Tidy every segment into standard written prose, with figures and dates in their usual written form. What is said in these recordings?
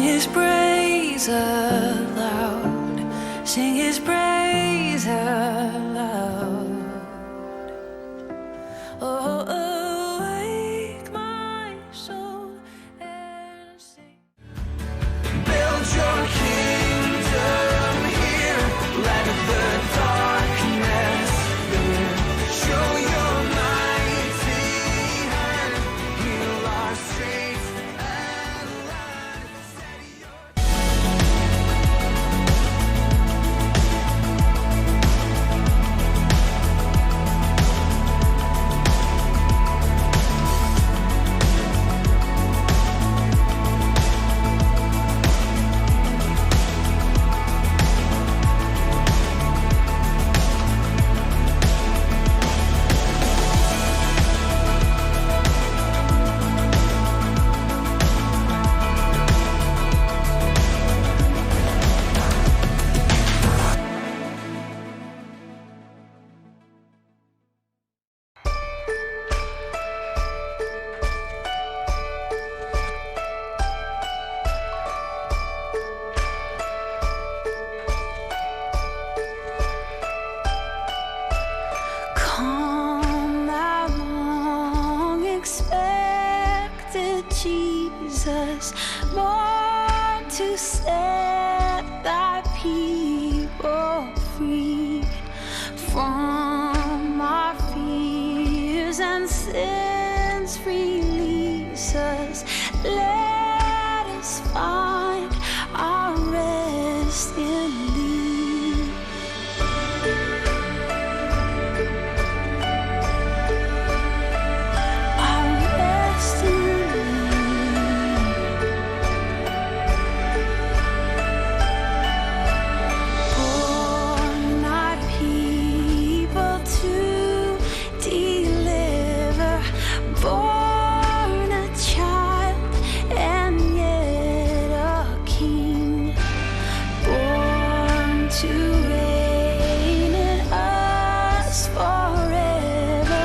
Sing his praise aloud, sing his praise aloud. Oh, awake my soul and sing. Build your kingdom here, let the darkness fear. Show your mighty hand, heal our streets and land. Steady your come, thou long expected Jesus, born to set thy people free from our fears and sins. Release us, let us find our rest in thee. Our rest in thee. Born thy people to deliver, born a child and yet a king, born to reign in us forever.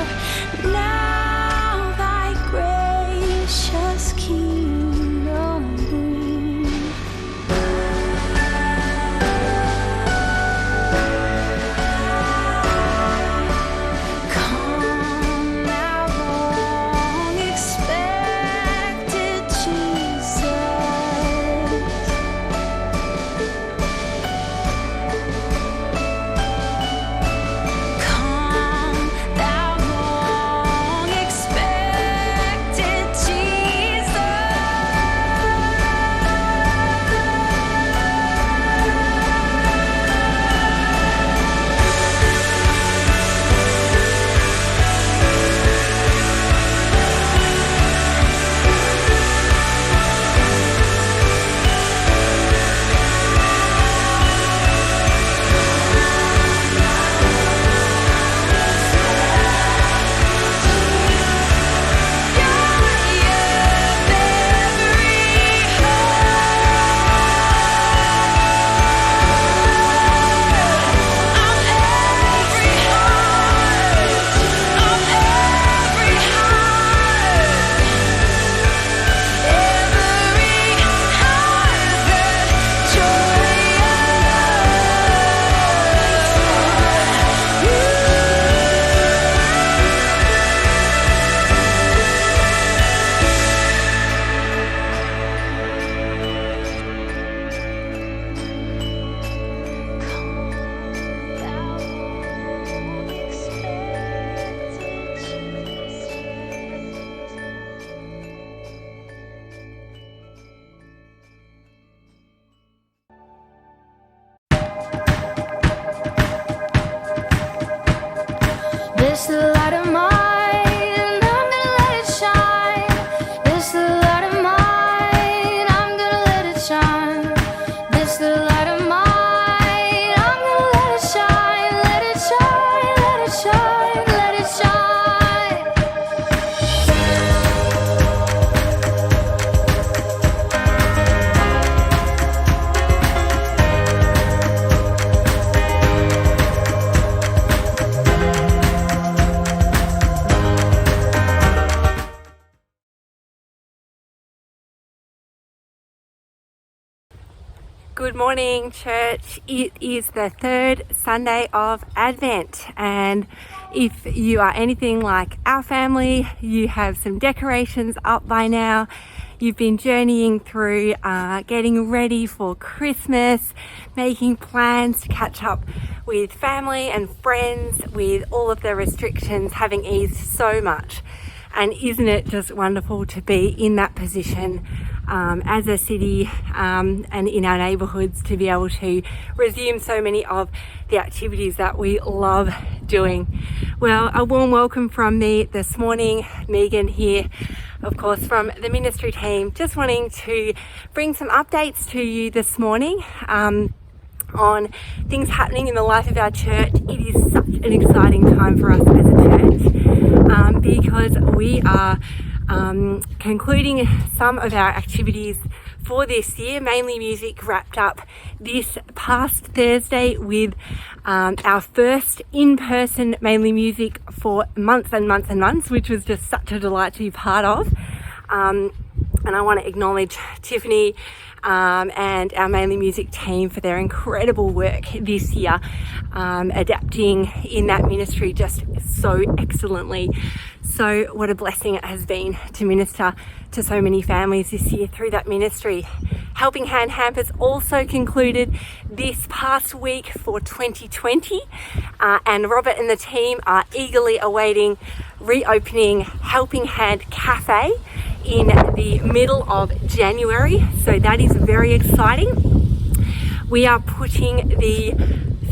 Now thy gracious kingdom bring. Come, thou long expected Jesus. Come, thou long expected Jesus. This the light of mine, I'm gonna let it shine. This the light of mine, I'm gonna let it shine. This the light of mine, I'm gonna let it shine. Let it shine, let it shine, let it Good morning, church. It is the third Sunday of Advent, and if you are anything like our family, you have some decorations up by now. You've been journeying through getting ready for Christmas, making plans to catch up with family and friends with all of the restrictions having eased so much. And isn't it just wonderful to be in that position as a city and in our neighbourhoods to be able to resume so many of the activities that we love doing. Well, a warm welcome from me this morning. Megan here, of course, from the ministry team, just wanting to bring some updates to you this morning on things happening in the life of our church. It is such an exciting time for us as a church because we are concluding some of our activities for this year. Mainly Music wrapped up this past Thursday with our first in-person Mainly Music for months and months and months, which was just such a delight to be part of. And I want to acknowledge Tiffany and our Mainly Music team for their incredible work this year, adapting in that ministry just so excellently. So what a blessing it has been to minister to so many families this year through that ministry. Helping Hand Hampers also concluded this past week for 2020, and Robert and the team are eagerly awaiting reopening Helping Hand Cafe in the middle of January, so that is very exciting. We are putting the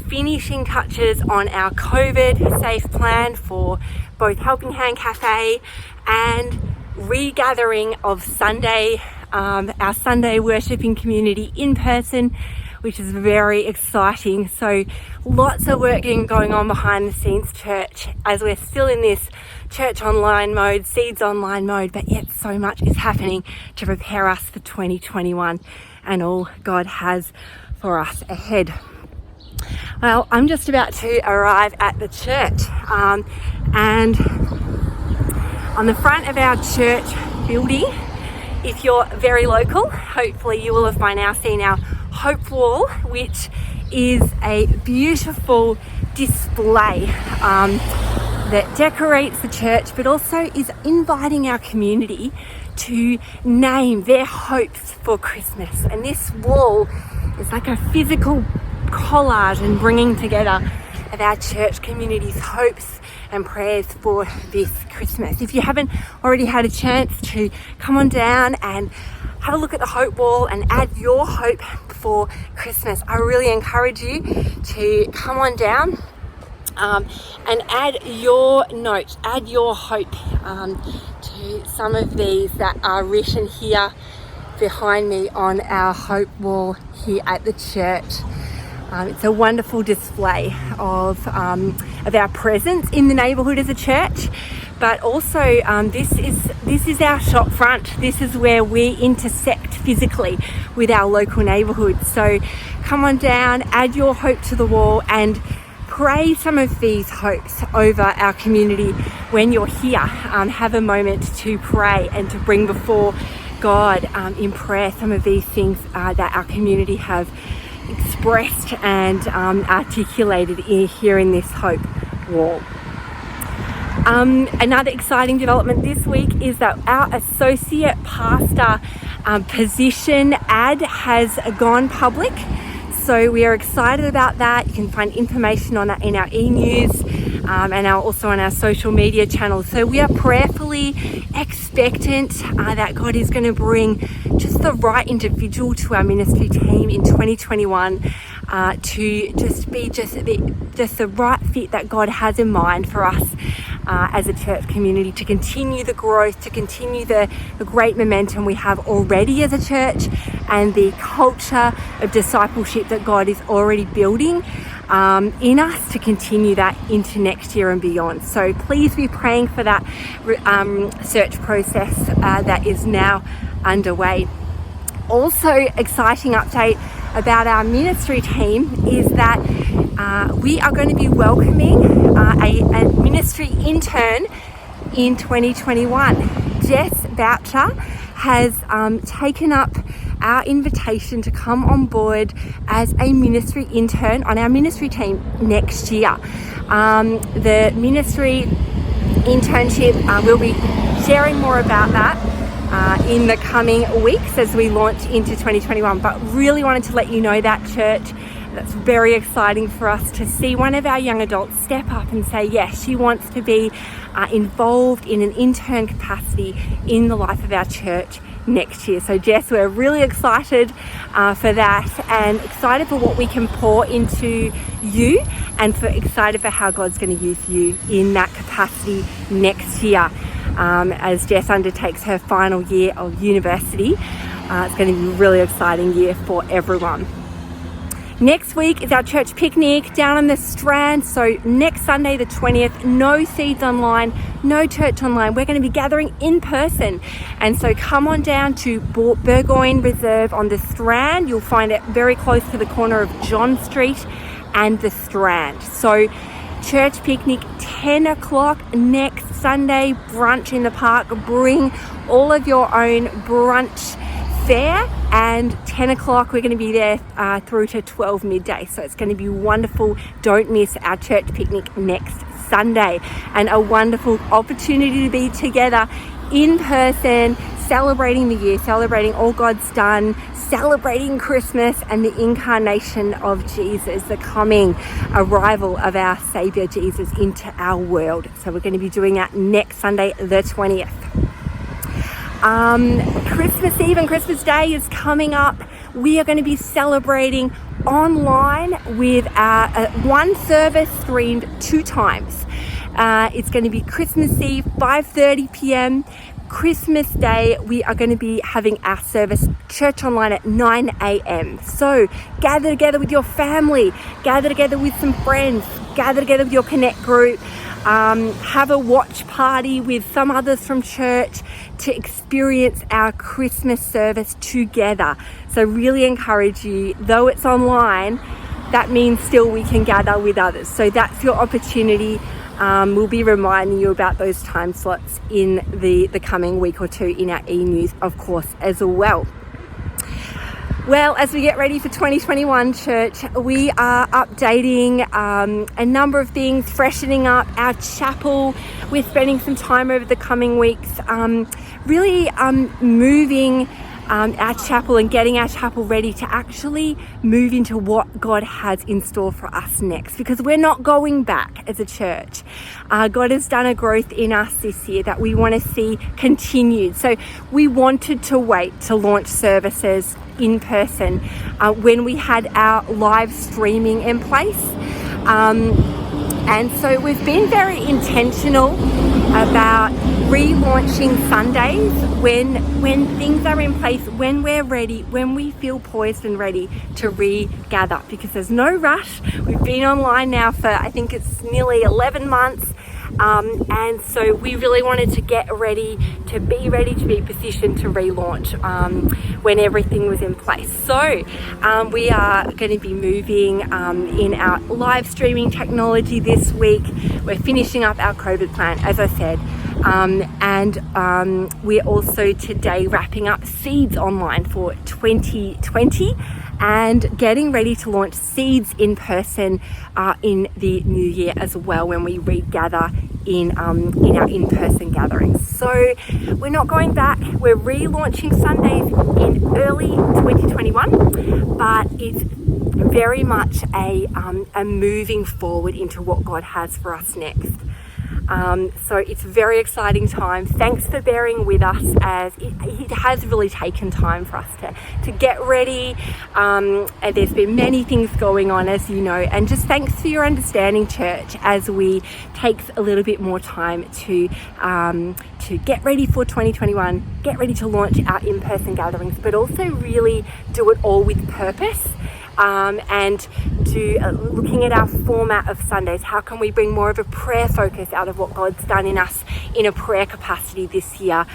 finishing touches on our COVID safe plan for both Helping Hand Cafe and regathering of Sunday, our Sunday worshiping community in person, which is very exciting. So lots of work going on behind the scenes, church, as we're still in this church online mode, seeds online mode, but yet so much is happening to prepare us for 2021 and all God has for us ahead. Well, I'm just about to arrive at the church, and on the front of our church building, if you're very local, hopefully you will have by now seen our Hope Wall, which is a beautiful display that decorates the church, but also is inviting our community to name their hopes for Christmas. And this wall is like a physical collage and bringing together of our church community's hopes and prayers for this Christmas. If you haven't already had a chance to come on down and have a look at the Hope Wall and add your hope for Christmas, I really encourage you to come on down and add your note, add your hope to some of these that are written here behind me on our Hope Wall here at the church. It's a wonderful display of our presence in the neighbourhood as a church, but also this is our shop front. This is where we intersect physically with our local neighbourhood. So come on down, add your hope to the wall, and pray some of these hopes over our community when you're here. Have a moment to pray and to bring before God in prayer some of these things that our community have expressed and articulated here in this Hope Wall. Another exciting development this week is that our associate pastor position ad has gone public. So we are excited about that. You can find information on that in our e-news and also on our social media channels. So we are prayerfully expectant that God is going to bring just the right individual to our ministry team in 2021 to just be just the right fit that God has in mind for us as a church community, to continue the growth, to continue the great momentum we have already as a church, and the culture of discipleship that God is already building in us, to continue that into next year and beyond. So please be praying for that search process that is now underway. Also, exciting update about our ministry team is that we are going to be welcoming a ministry intern in 2021. Jess Boucher has taken up our invitation to come on board as a ministry intern on our ministry team next year. The ministry internship, we'll be sharing more about that in the coming weeks as we launch into 2021, but really wanted to let you know that, church. That's very exciting for us to see one of our young adults step up and say, yes, she wants to be involved in an intern capacity in the life of our church next year. So Jess, we're really excited for that, and excited for what we can pour into you, and excited for how God's going to use you in that capacity next year as Jess undertakes her final year of university. It's going to be a really exciting year for everyone. Next week is our church picnic down on the Strand. So next Sunday the 20th, no seeds online, no church online. We're going to be gathering in person. And so come on down to Burgoyne Reserve on the Strand. You'll find it very close to the corner of John Street and the Strand. So church picnic, 10 o'clock next Sunday, brunch in the park. Bring all of your own brunch fare, and 10 o'clock we're going to be there through to 12 midday. So it's going to be wonderful. Don't miss our church picnic next Sunday, and a wonderful opportunity to be together in person, celebrating the year, celebrating all God's done, celebrating Christmas and the incarnation of Jesus, the coming arrival of our Saviour Jesus into our world. So we're going to be doing that next Sunday the 20th. Christmas Eve and Christmas Day is coming up. We are going to be celebrating online with one service streamed 2 times. It's going to be Christmas Eve, 5:30 p.m. Christmas Day, we are going to be having our service church online at 9 a.m. So gather together with your family, gather together with some friends, gather together with your Connect group, have a watch party with some others from church to experience our Christmas service together. So really encourage you, though it's online, that means still we can gather with others. So that's your opportunity. We'll be reminding you about those time slots in the coming week or two in our e-news, of course, as well. Well, as we get ready for 2021, church, we are updating a number of things, freshening up our chapel. We're spending some time over the coming weeks really moving our chapel and getting our chapel ready to actually move into what God has in store for us next, because we're not going back as a church. God has done a growth in us this year that we want to see continued. So we wanted to wait to launch services in person when we had our live streaming in place. And so we've been very intentional about relaunching Sundays when things are in place, when we're ready, when we feel poised and ready to regather, because there's no rush. We've been online now for, I think it's nearly 11 months. And so we really wanted to get ready, to be positioned to relaunch when everything was in place. So we are going to be moving in our live streaming technology this week. We're finishing up our COVID plan, as I said. And we're also today wrapping up Seeds online for 2020 and getting ready to launch Seeds in person in the new year as well, when we regather in our in-person gatherings. So we're not going back. We're relaunching Sundays in early 2021, but it's very much a moving forward into what God has for us next. So it's a very exciting time. Thanks for bearing with us, as it has really taken time for us to get ready. And there's been many things going on, as you know, and just thanks for your understanding, church, as we take a little bit more time to get ready for 2021, get ready to launch our in-person gatherings, but also really do it all with purpose. And looking at our format of Sundays, how can we bring more of a prayer focus out of what God's done in us in a prayer capacity this year,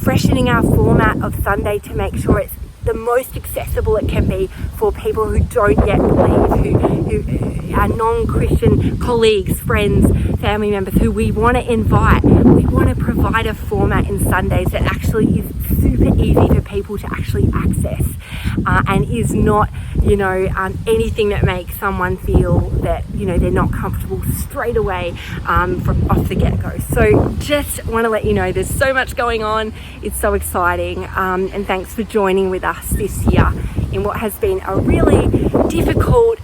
freshening our format of Sunday to make sure it's the most accessible it can be for people who don't yet believe, who are non-Christian colleagues, friends, family members who we want to invite. We want to provide a format in Sundays that actually is super easy for people to actually access and is not, anything that makes someone feel that, they're not comfortable straight away from off the get-go. So just want to let you know there's so much going on. It's so exciting, and thanks for joining with us this year in what has been a really difficult,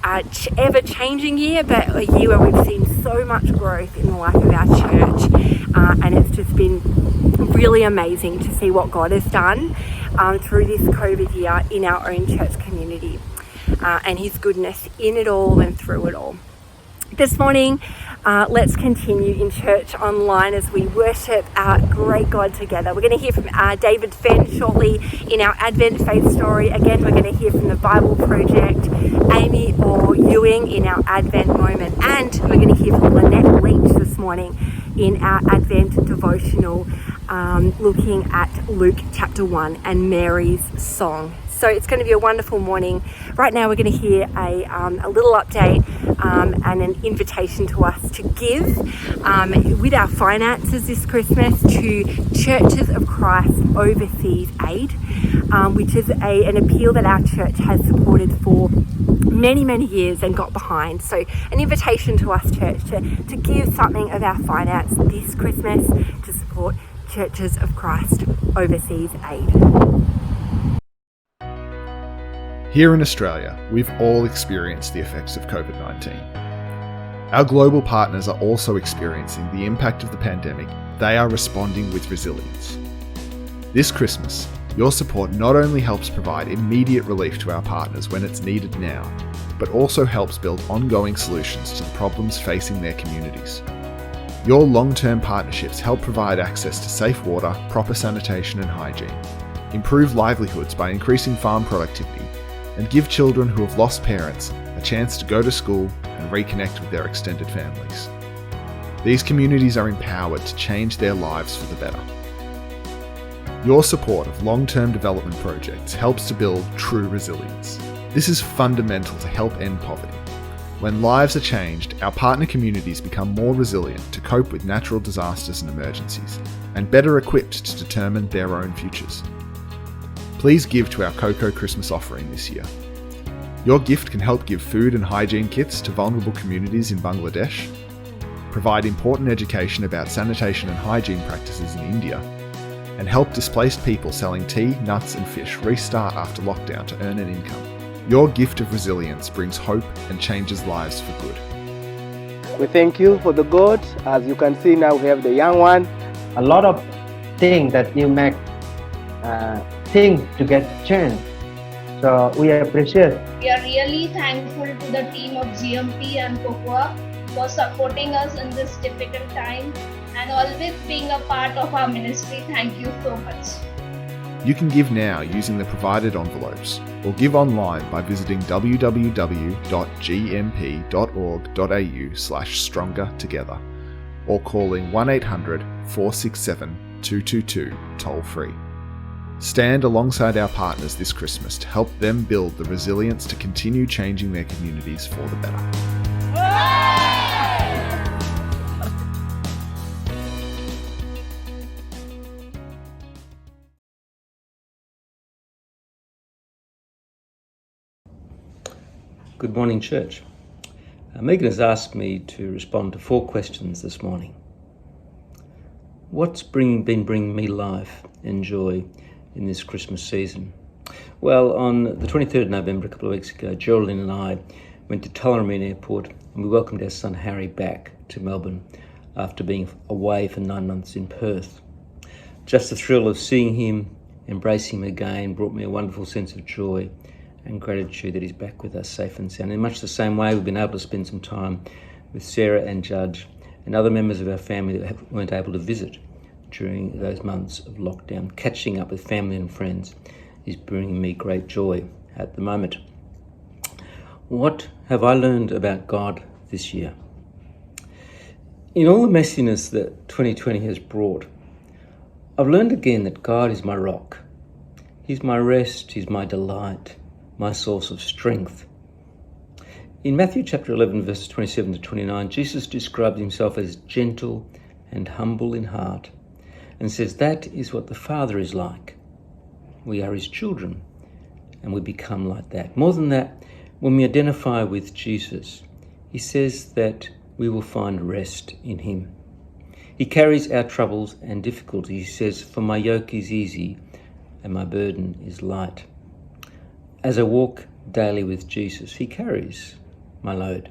ever-changing year, but a year where we've seen so much growth in the life of our church, and it's just been really amazing to see what God has done through this COVID year in our own church community, and his goodness in it all and through it all. This morning, let's continue in church online as we worship our great God together. We're going to hear from David Fenn shortly in our Advent Faith Story. Again, we're going to hear from the Bible Project, Amy or Ewing in our Advent Moment, and we're going to hear from Lynette Leach this morning in our Advent Devotional, looking at Luke chapter 1 and Mary's song. So it's going to be a wonderful morning. Right now we're going to hear a little update and an invitation to us to give with our finances this Christmas to Churches of Christ Overseas Aid, which is an appeal that our church has supported for many, many years and got behind. So an invitation to us, church, to give something of our finance this Christmas to support Churches of Christ Overseas Aid. Here in Australia, we've all experienced the effects of COVID-19. Our global partners are also experiencing the impact of the pandemic. They are responding with resilience. This Christmas, your support not only helps provide immediate relief to our partners when it's needed now, but also helps build ongoing solutions to the problems facing their communities. Your long-term partnerships help provide access to safe water, proper sanitation and hygiene, improve livelihoods by increasing farm productivity, and give children who have lost parents a chance to go to school and reconnect with their extended families. These communities are empowered to change their lives for the better. Your support of long-term development projects helps to build true resilience. This is fundamental to help end poverty. When lives are changed, our partner communities become more resilient to cope with natural disasters and emergencies, and better equipped to determine their own futures. Please give to our Cocoa Christmas offering this year. Your gift can help give food and hygiene kits to vulnerable communities in Bangladesh, provide important education about sanitation and hygiene practices in India, and help displaced people selling tea, nuts and fish restart after lockdown to earn an income. Your gift of resilience brings hope and changes lives for good. We thank you for the God. As you can see now, we have the young one. A lot of things that you make things to get changed. So we appreciate. We are really thankful to the team of GMP and Cocoa for supporting us in this difficult time and always being a part of our ministry. Thank you so much. You can give now using the provided envelopes, or give online by visiting www.gmp.org.au/strongertogether, or calling 1800 467 222 toll free. Stand alongside our partners this Christmas to help them build the resilience to continue changing their communities for the better. Good morning, church. Megan has asked me to respond to 4 questions this morning. What's been bringing me life and joy in this Christmas season? Well, on the 23rd of November, a couple of weeks ago, Geraldine and I went to Tullamarine Airport and we welcomed our son Harry back to Melbourne after being away for 9 months in Perth. Just the thrill of seeing him, embracing him again, brought me a wonderful sense of joy and gratitude that he's back with us safe and sound. In much the same way, we've been able to spend some time with Sarah and Judge and other members of our family that weren't able to visit during those months of lockdown. Catching up with family and friends is bringing me great joy at the moment. What have I learned about God this year? In all the messiness that 2020 has brought, I've learned again that God is my rock. He's my rest, he's my delight, my source of strength. In Matthew chapter 11, verses 27 to 29, Jesus describes himself as gentle and humble in heart and says that is what the Father is like. We are his children and we become like that. More than that, when we identify with Jesus, he says that we will find rest in him. He carries our troubles and difficulties. He says, "For my yoke is easy and my burden is light." As I walk daily with Jesus, he carries my load.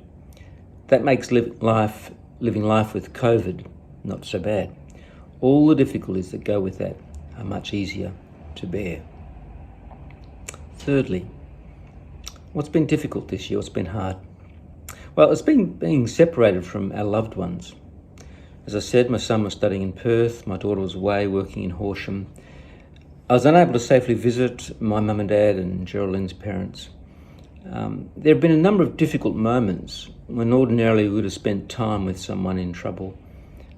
That makes living life with COVID not so bad. All the difficulties that go with that are much easier to bear. Thirdly, what's been difficult this year? What's been hard? Well, it's been being separated from our loved ones. As I said, my son was studying in Perth, my daughter was away working in Horsham. I was unable to safely visit my mum and dad and Geraldine's parents. There have been a number of difficult moments when ordinarily we would have spent time with someone in trouble,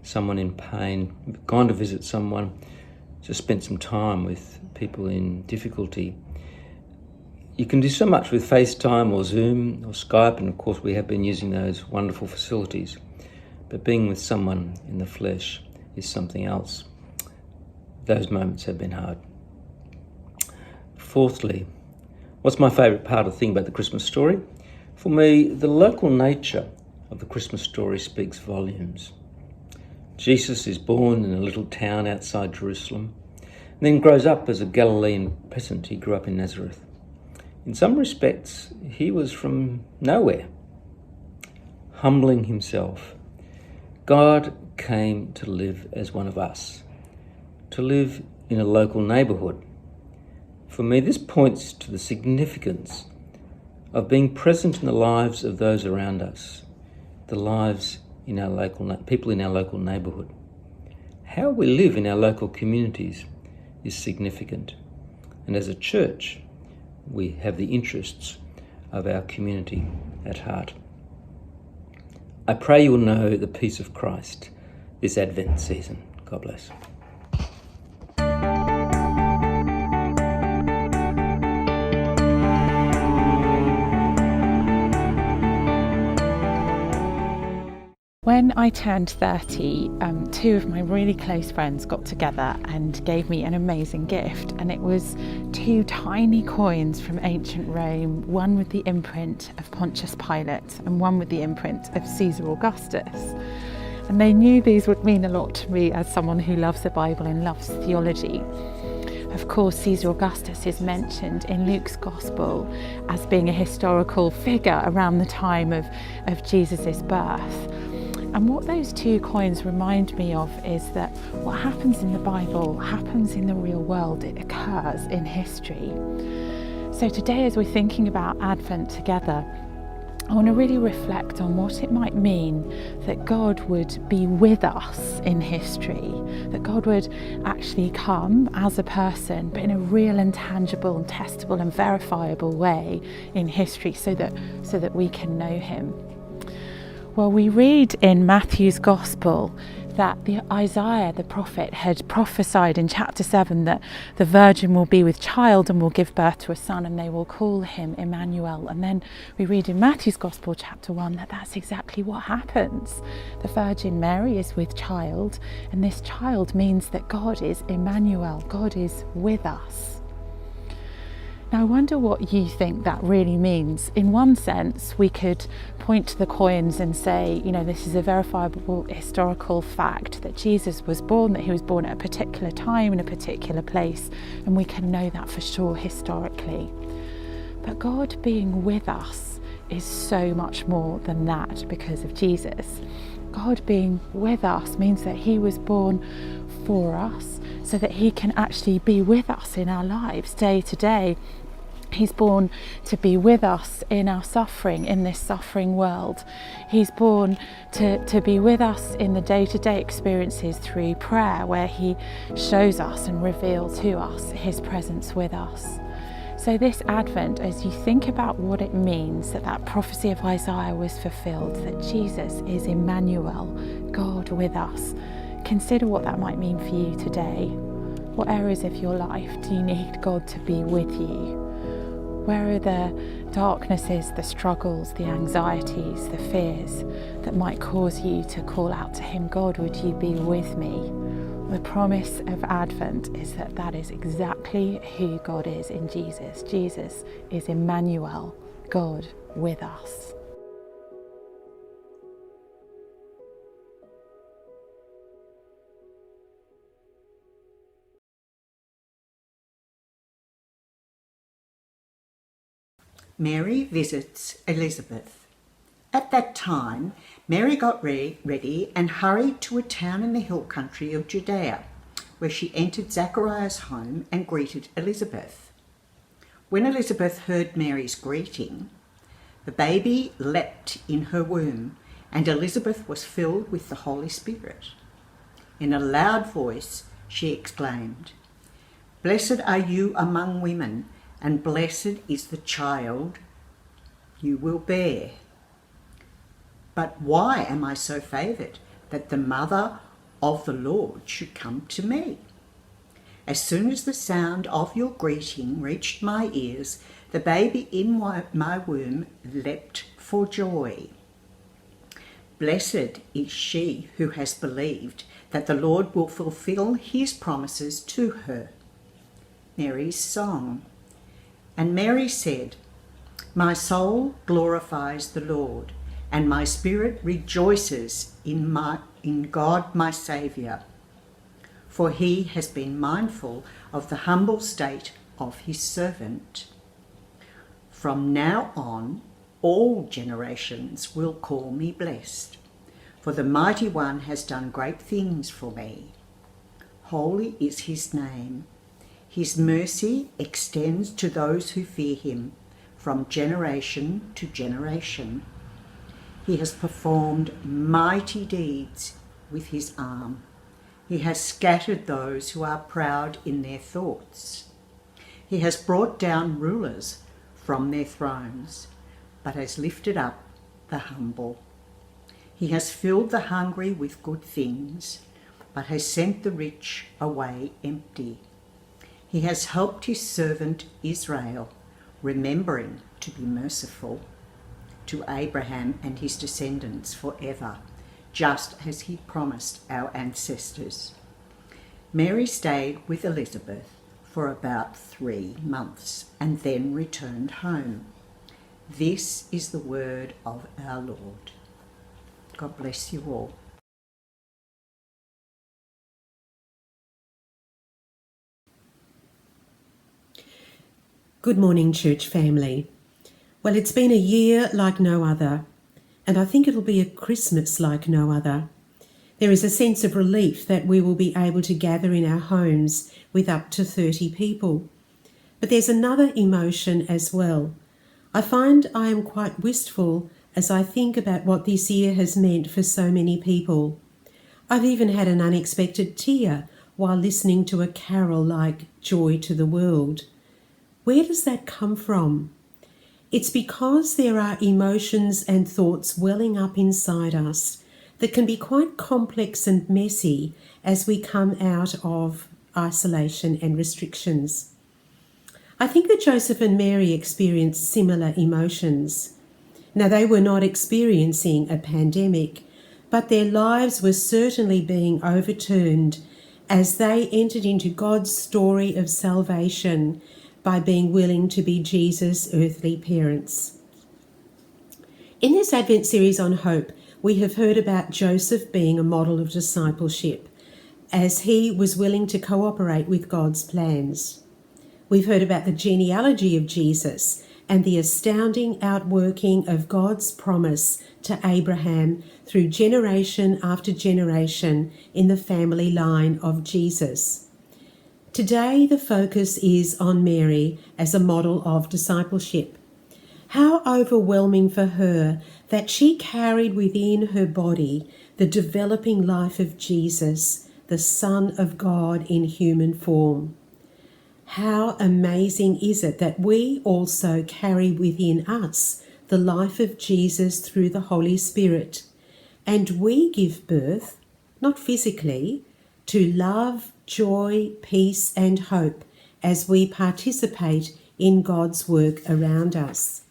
someone in pain, gone to visit someone, just spent some time with people in difficulty. You can do so much with FaceTime or Zoom or Skype, and of course we have been using those wonderful facilities. But being with someone in the flesh is something else. Those moments have been hard. Fourthly, what's my favourite part of the thing about the Christmas story? For me, the local nature of the Christmas story speaks volumes. Jesus is born in a little town outside Jerusalem, and then grows up as a Galilean peasant. He grew up in Nazareth. In some respects, he was from nowhere, humbling himself. God came to live as one of us, to live in a local neighbourhood. For me, this points to the significance of being present in the lives of those around us, the lives in our people in our local neighbourhood. How we live in our local communities is significant. And as a church, we have the interests of our community at heart. I pray you will know the peace of Christ this Advent season. God bless. When I turned 30, two of my really close friends got together and gave me an amazing gift, and it was two tiny coins from ancient Rome, one with the imprint of Pontius Pilate and one with the imprint of Caesar Augustus. And they knew these would mean a lot to me as someone who loves the Bible and loves theology. Of course, Caesar Augustus is mentioned in Luke's Gospel as being a historical figure around the time of Jesus' birth. And what those two coins remind me of is that what happens in the Bible happens in the real world. It occurs in history. So today, as we're thinking about Advent together, I want to really reflect on what it might mean that God would be with us in history, that God would actually come as a person, but in a real and tangible and testable and verifiable way in history so that we can know him. Well, we read in Matthew's Gospel that Isaiah the prophet had prophesied in chapter 7 that the virgin will be with child and will give birth to a son and they will call him Emmanuel. And then we read in Matthew's Gospel chapter 1 that that's exactly what happens. The Virgin Mary is with child, and this child means that God is Emmanuel, God is with us. Now, I wonder what you think that really means. In one sense, we could point to the coins and say, this is a verifiable historical fact that Jesus was born, that he was born at a particular time in a particular place, and we can know that for sure historically. But God being with us is so much more than that because of Jesus. God being with us means that he was born for us so that he can actually be with us in our lives day to day. He's born to be with us in our suffering, in this suffering world. He's born to be with us in the day-to-day experiences through prayer, where he shows us and reveals to us his presence with us. So this Advent, as you think about what it means that prophecy of Isaiah was fulfilled, that Jesus is Emmanuel, God with us, consider what that might mean for you today. What areas of your life do you need God to be with you? Where are the darknesses, the struggles, the anxieties, the fears that might cause you to call out to Him, God, would you be with me? The promise of Advent is that that is exactly who God is in Jesus. Jesus is Emmanuel, God with us. Mary visits Elizabeth. At that time, Mary got ready and hurried to a town in the hill country of Judea, where she entered Zachariah's home and greeted Elizabeth. When Elizabeth heard Mary's greeting, the baby leapt in her womb, and Elizabeth was filled with the Holy Spirit. In a loud voice, she exclaimed, "Blessed are you among women, and blessed is the child you will bear. But why am I so favoured that the mother of the Lord should come to me? As soon as the sound of your greeting reached my ears, the baby in my womb leapt for joy. Blessed is she who has believed that the Lord will fulfil his promises to her." Mary's song. And Mary said, "My soul glorifies the Lord, and my spirit rejoices in God my Saviour, for he has been mindful of the humble state of his servant. From now on, all generations will call me blessed, for the Mighty One has done great things for me. Holy is his name. His mercy extends to those who fear him from generation to generation. He has performed mighty deeds with his arm. He has scattered those who are proud in their thoughts. He has brought down rulers from their thrones, but has lifted up the humble. He has filled the hungry with good things, but has sent the rich away empty. He has helped his servant Israel, remembering to be merciful to Abraham and his descendants forever, just as he promised our ancestors." Mary stayed with Elizabeth for about 3 months and then returned home. This is the word of our Lord. God bless you all. Good morning, church family. Well, it's been a year like no other, and I think it'll be a Christmas like no other. There is a sense of relief that we will be able to gather in our homes with up to 30 people. But there's another emotion as well. I find I am quite wistful as I think about what this year has meant for so many people. I've even had an unexpected tear while listening to a carol like Joy to the World. Where does that come from? It's because there are emotions and thoughts welling up inside us that can be quite complex and messy as we come out of isolation and restrictions. I think that Joseph and Mary experienced similar emotions. Now, they were not experiencing a pandemic, but their lives were certainly being overturned as they entered into God's story of salvation by being willing to be Jesus' earthly parents. In this Advent series on hope, we have heard about Joseph being a model of discipleship, as he was willing to cooperate with God's plans. We've heard about the genealogy of Jesus and the astounding outworking of God's promise to Abraham through generation after generation in the family line of Jesus. Today, the focus is on Mary as a model of discipleship. How overwhelming for her that she carried within her body the developing life of Jesus, the Son of God in human form. How amazing is it that we also carry within us the life of Jesus through the Holy Spirit, and we give birth, not physically, to love, joy, peace, and hope as we participate in God's work around us.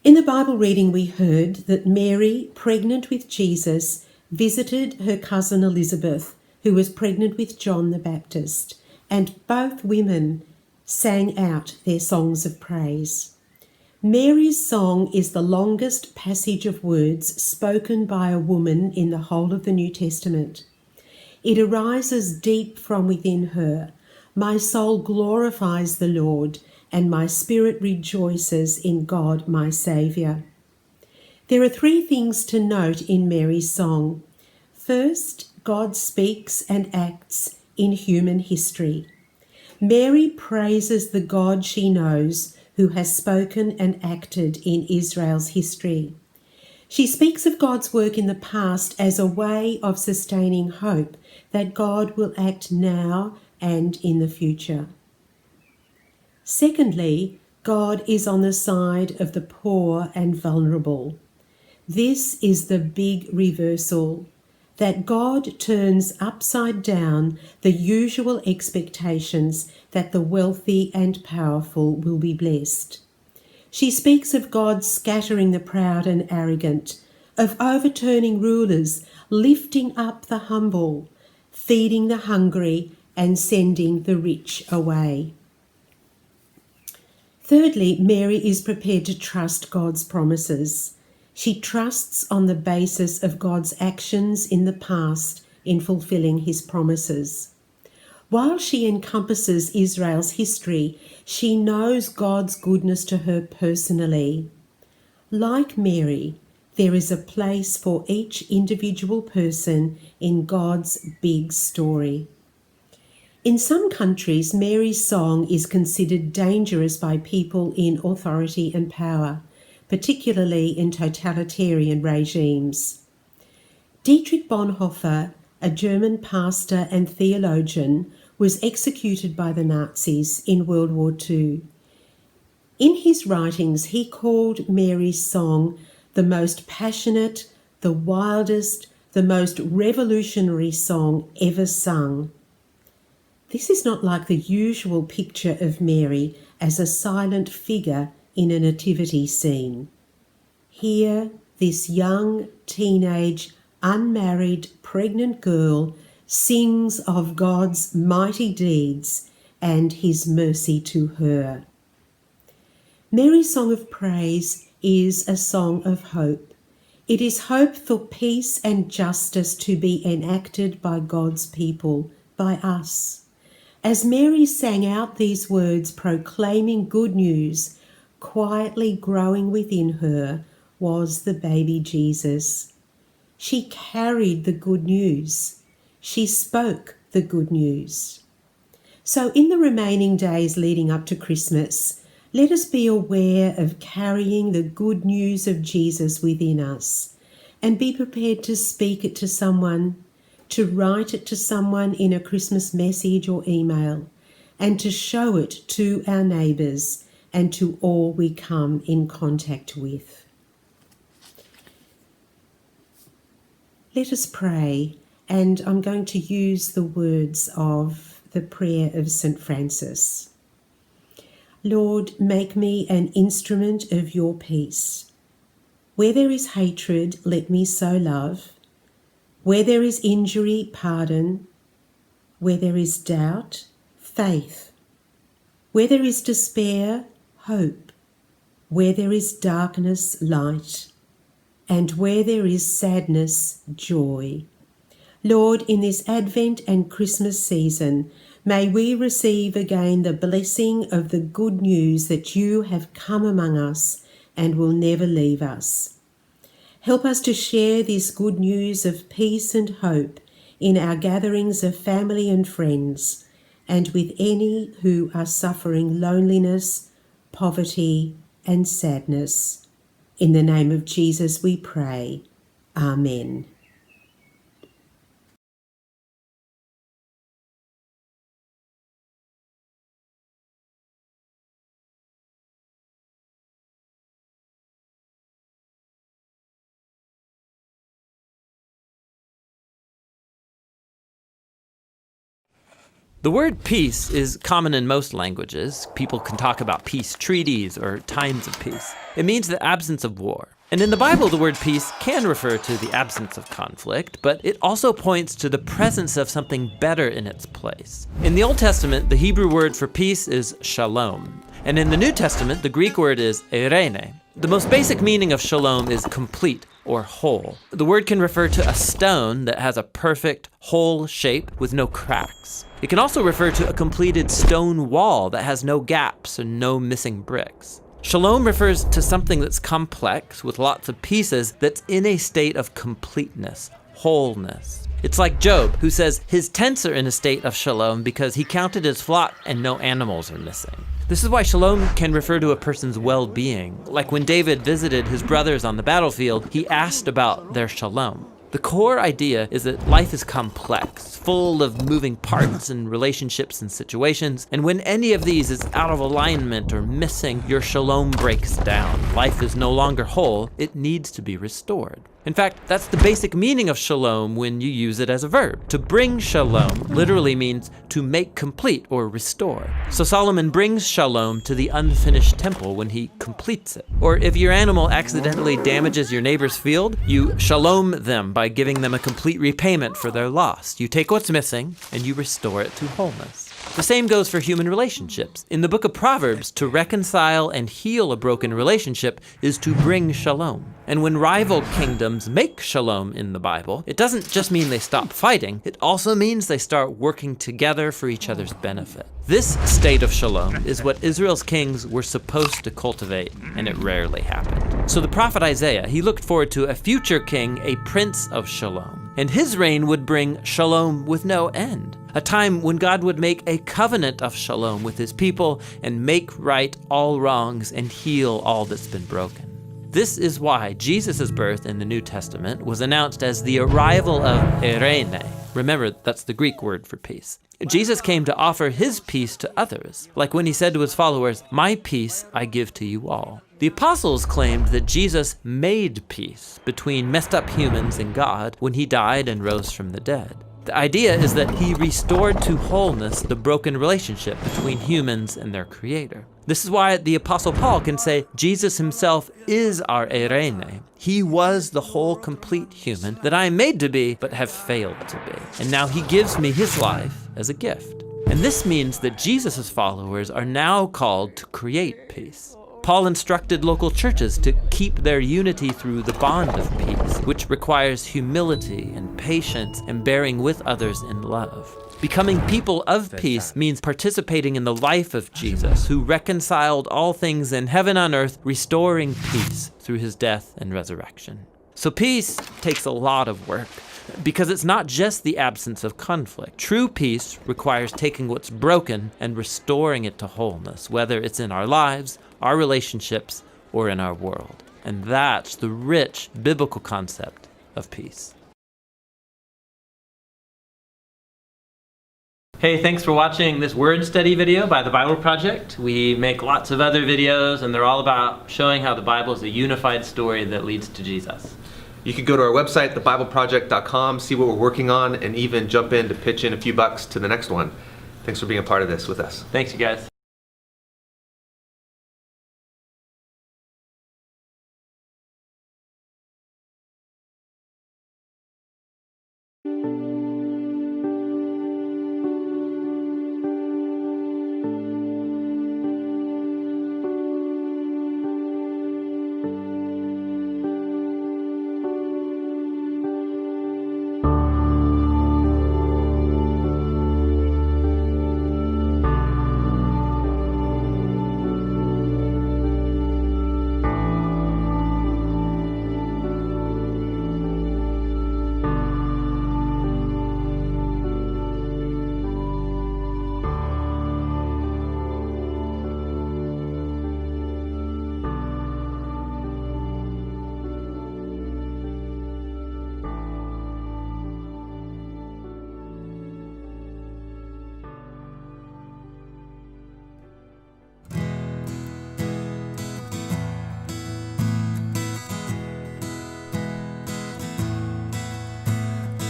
In the Bible reading, we heard that Mary, pregnant with Jesus, visited her cousin Elizabeth, who was pregnant with John the Baptist, and both women sang out their songs of praise. Mary's song is the longest passage of words spoken by a woman in the whole of the New Testament. It arises deep from within her. My soul glorifies the Lord, and my spirit rejoices in God my Saviour. There are three things to note in Mary's song. First, God speaks and acts in human history. Mary praises the God she knows who has spoken and acted in Israel's history. She speaks of God's work in the past as a way of sustaining hope that God will act now and in the future. Secondly, God is on the side of the poor and vulnerable. This is the big reversal, that God turns upside down the usual expectations that the wealthy and powerful will be blessed. She speaks of God scattering the proud and arrogant, of overturning rulers, lifting up the humble, feeding the hungry, and sending the rich away. Thirdly, Mary is prepared to trust God's promises. She trusts on the basis of God's actions in the past in fulfilling his promises. While she encompasses Israel's history, she knows God's goodness to her personally. Like Mary, there is a place for each individual person in God's big story. In some countries, Mary's song is considered dangerous by people in authority and power, particularly in totalitarian regimes. Dietrich Bonhoeffer, a German pastor and theologian, was executed by the Nazis in World War II. In his writings, he called Mary's song the most passionate, the wildest, the most revolutionary song ever sung. This is not like the usual picture of Mary as a silent figure in a nativity scene. Here, this young, teenage, unmarried, pregnant girl sings of God's mighty deeds and his mercy to her. Mary's song of praise is a song of hope. It is hope for peace and justice to be enacted by God's people, by us. As Mary sang out these words proclaiming good news, quietly growing within her was the baby Jesus. She carried the good news. She spoke the good news. So in the remaining days leading up to Christmas, let us be aware of carrying the good news of Jesus within us and be prepared to speak it to someone, to write it to someone in a Christmas message or email, and to show it to our neighbours and to all we come in contact with. Let us pray, and I'm going to use the words of the prayer of St. Francis. Lord, make me an instrument of your peace. Where there is hatred, let me sow love. Where there is injury, pardon. Where there is doubt, faith. Where there is despair, hope. Where there is darkness, light. And where there is sadness, joy. Lord, in this Advent and Christmas season, may we receive again the blessing of the good news that you have come among us and will never leave us. Help us to share this good news of peace and hope in our gatherings of family and friends, and with any who are suffering loneliness, poverty, and sadness. In the name of Jesus we pray. Amen. The word peace is common in most languages. People can talk about peace treaties or times of peace. It means the absence of war. And in the Bible, the word peace can refer to the absence of conflict, but it also points to the presence of something better in its place. In the Old Testament, the Hebrew word for peace is shalom. And in the New Testament, the Greek word is eirene. The most basic meaning of shalom is complete or whole. The word can refer to a stone that has a perfect, whole shape with no cracks. It can also refer to a completed stone wall that has no gaps and no missing bricks. Shalom refers to something that's complex with lots of pieces that's in a state of completeness, wholeness. It's like Job, who says his tents are in a state of shalom because he counted his flock and no animals are missing. This is why shalom can refer to a person's well-being. Like when David visited his brothers on the battlefield, he asked about their shalom. The core idea is that life is complex, full of moving parts and relationships and situations, and when any of these is out of alignment or missing, your shalom breaks down. Life is no longer whole, it needs to be restored. In fact, that's the basic meaning of shalom when you use it as a verb. To bring shalom literally means to make complete or restore. So Solomon brings shalom to the unfinished temple when he completes it. Or if your animal accidentally damages your neighbor's field, you shalom them by giving them a complete repayment for their loss. You take what's missing and you restore it to wholeness. The same goes for human relationships. In the book of Proverbs, to reconcile and heal a broken relationship is to bring shalom. And when rival kingdoms make shalom in the Bible, it doesn't just mean they stop fighting, it also means they start working together for each other's benefit. This state of shalom is what Israel's kings were supposed to cultivate, and it rarely happened. So the prophet Isaiah, he looked forward to a future king, a prince of shalom. And his reign would bring shalom with no end. A time when God would make a covenant of shalom with his people and make right all wrongs and heal all that's been broken. This is why Jesus' birth in the New Testament was announced as the arrival of eirene. Remember, that's the Greek word for peace. Jesus came to offer his peace to others, like when he said to his followers, "My peace I give to you all." The apostles claimed that Jesus made peace between messed up humans and God when he died and rose from the dead. The idea is that he restored to wholeness the broken relationship between humans and their creator. This is why the Apostle Paul can say Jesus himself is our eirene. He was the whole complete human that I am made to be but have failed to be. And now he gives me his life as a gift. And this means that Jesus' followers are now called to create peace. Paul instructed local churches to keep their unity through the bond of peace, which requires humility and patience and bearing with others in love. Becoming people of peace means participating in the life of Jesus, who reconciled all things in heaven and earth, restoring peace through his death and resurrection. So peace takes a lot of work, because it's not just the absence of conflict. True peace requires taking what's broken and restoring it to wholeness, whether it's in our lives, our relationships, or in our world. And that's the rich biblical concept of peace. Hey, thanks for watching this word study video by the Bible Project. We make lots of other videos, and they're all about showing how the Bible is a unified story that leads to Jesus. You can go to our website, thebibleproject.com, see what we're working on, and even jump in to pitch in a few bucks to the next one. Thanks for being a part of this with us. Thanks, you guys.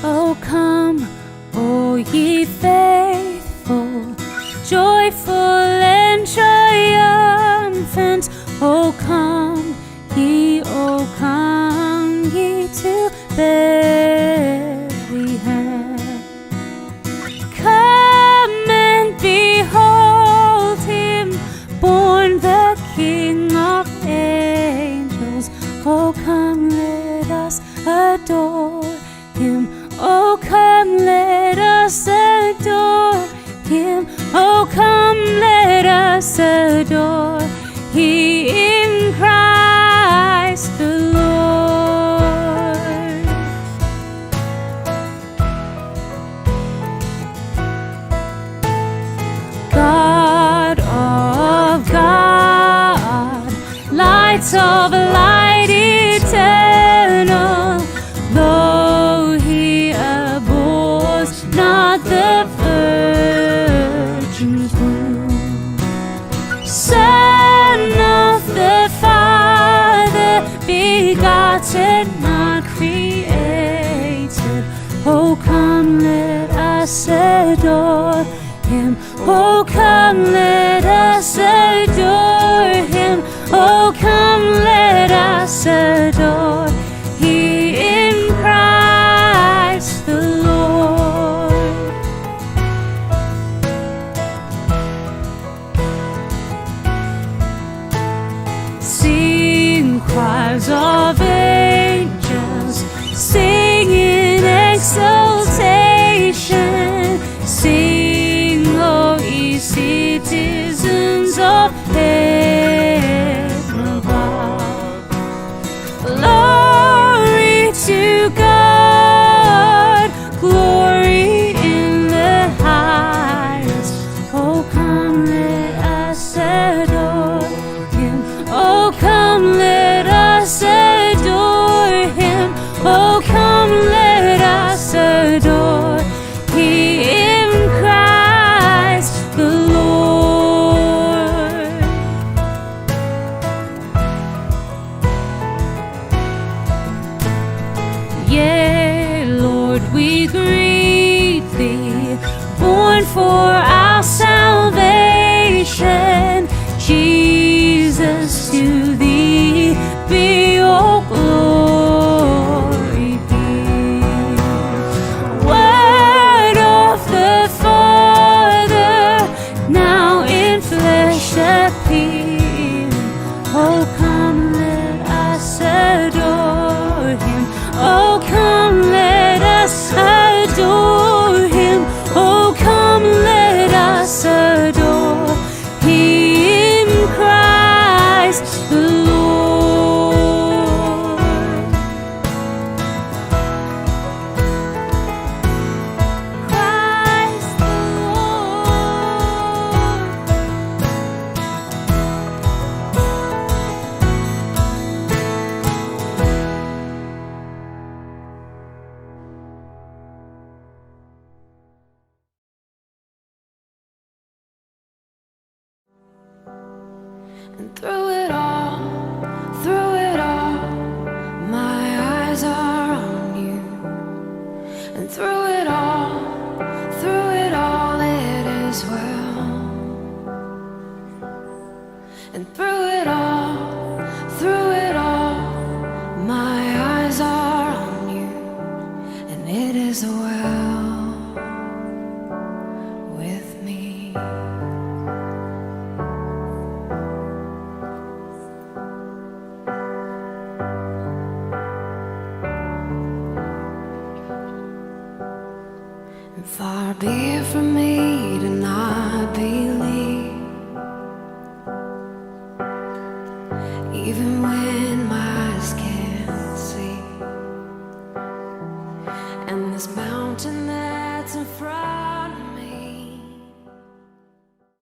Oh, come, all ye faithful, come ye, oh come ye to Bethlehem. Come and behold him, born the King of angels. Oh come, let us adore him. Oh come, let us adore him. Oh come, let us adore him, Christ the Lord. God of God, light of light eternal, though he abhors not the virgin's womb. Son of the Father, begotten, not created. Oh come, let us adore him. Oh come, let us adore him. Oh come, let us adore him, Christ the Lord. Sing choirs of angels, sing in exaltation. Sing, O ye citizens of heaven above. Glory to God, glory in the highest. Oh come, let us adore him. Oh come, let us adore him. Oh come, let us adore him, Christ the Lord. Yea, Lord, we greet thee, born for our salvation. Jesus, to thee be all glory be. Word of the Father, now in flesh appearing. Oh come, let us adore him. Oh come, let us adore him. Oh come, let us adore him, Christ the Lord. Christ the And through it all, my eyes are on you. And through it all, it is well. And through it all, my eyes are on you. And it is well with me. Far be it from me to not believe, even when my eyes can't see. And this mountain that's in front